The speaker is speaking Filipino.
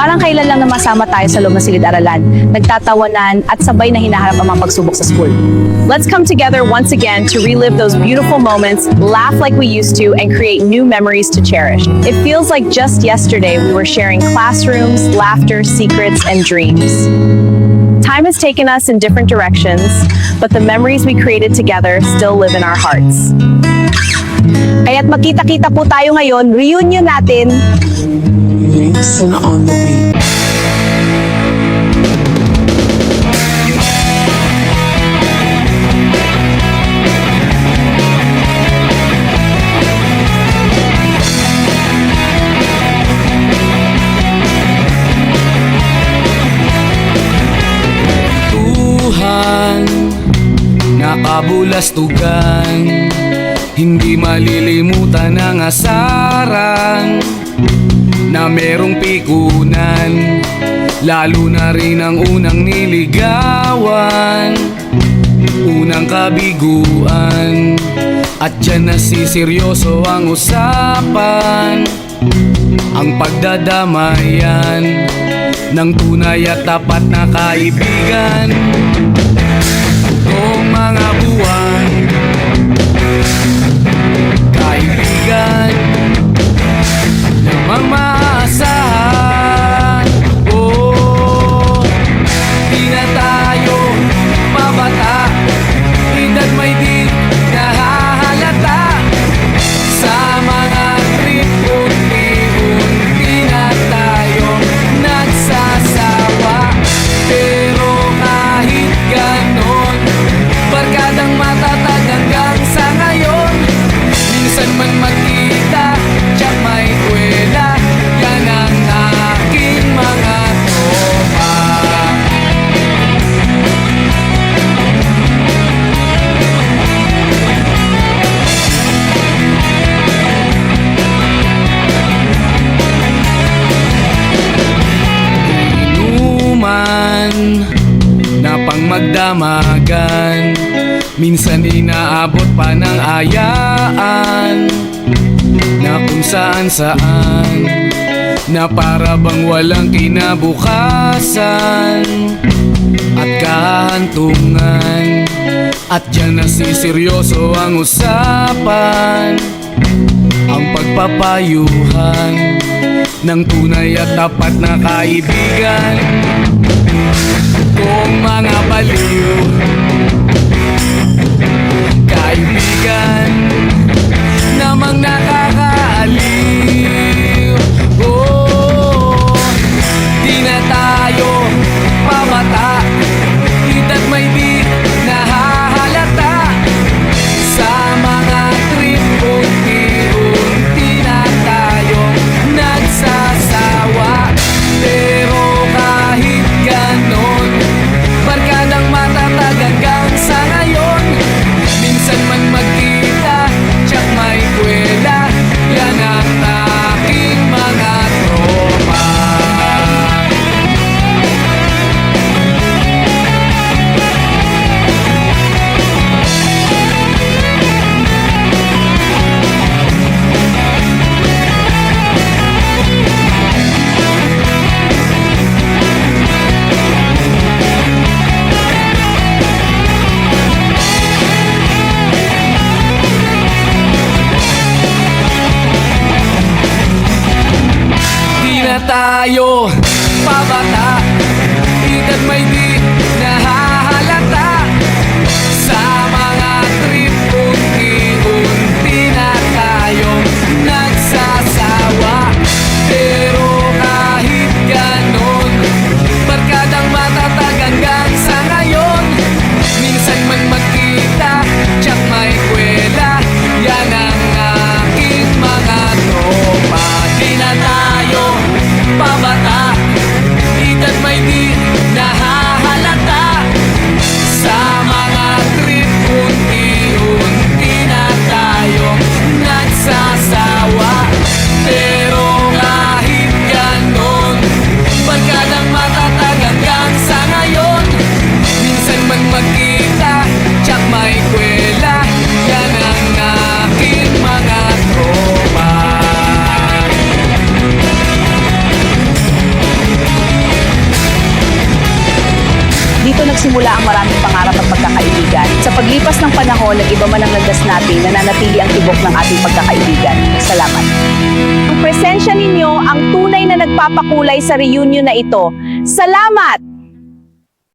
Parang kailan lang na masama tayo sa loob ng silid-aralan, nagtatawanan at sabay na hinaharap ang mga pagsubok sa school. Let's come together once again to relive those beautiful moments, laugh like we used to, and create new memories to cherish. It feels like just yesterday we were sharing classrooms, laughter, secrets, and dreams. Time has taken us in different directions, but the memories we created together still live in our hearts. Kaya't magkita-kita po tayo ngayon, reunion natin. Listen on the beat. Tuhan, nakabulastugan, hindi malilimutan ang asaran na merong pikunan, lalo na rin ang unang niligawan, unang kabiguan, at dyan nasiseryoso ang usapan, ang pagdadamayan ng tunay at tapat na kaibigan. Noong mga buwan, kaibigan namang maasahan. Oh, di na tayo mabata, edad may di nahahalata. Sa mga trip, unti-unti na tayo nagsasawa. Pero kahit ganon, barkadang matatag hanggang sa ngayon. Minsan man magkita, tiyak may kwela, yan ang aking mga tropa. Inuman na pang magdamagan, minsan inaabot pa ng ayaan, na kung saan-saan, na para bang walang kinabukasan at kahantungan. At dyan nasiseryoso ang usapan, ang pagpapayuhan ng tunay at tapat na kaibigan. Kung mga baliw, kaibigan namang nakakaaliw. Oh, di na tayo pabata, edad may di nahahalata. Sa mga trip, unti-unti na tayo nagsasawa. Pero kahit ganon, barkadang matatag hanggang sa ngayon. Minsan man magkita, tiyak may kwela, yan ang aking mga tropa. Tayo pabata, edad may di nahahalata. Sa mga trip, unti-unti na tayo nagsasawa. Pero kahit ganon, barkadang matatag hanggang sa ngayon. Minsan man magkita, tiyak may kwela, yan ang aking mga tropa. Di na tayo pabata, edad may di nahahalata. Sa mga trip, unti-unti na tayo nagsasawa. Pero kahit ganon, barkadang matatag hanggang sa ngayon. Minsan man magkita, tiyak may kwela, yan ang aking mga tropa. Dito nagsimula ang maraming pangarap at pagkakaibigan. Sa paglipas ng panahon, nag-iba man ang landas natin, nananatili ang tibok ng ating pagkakaibigan. Salamat. Ang presensya ninyo ang tunay na nagpapakulay sa reunion na ito. Salamat!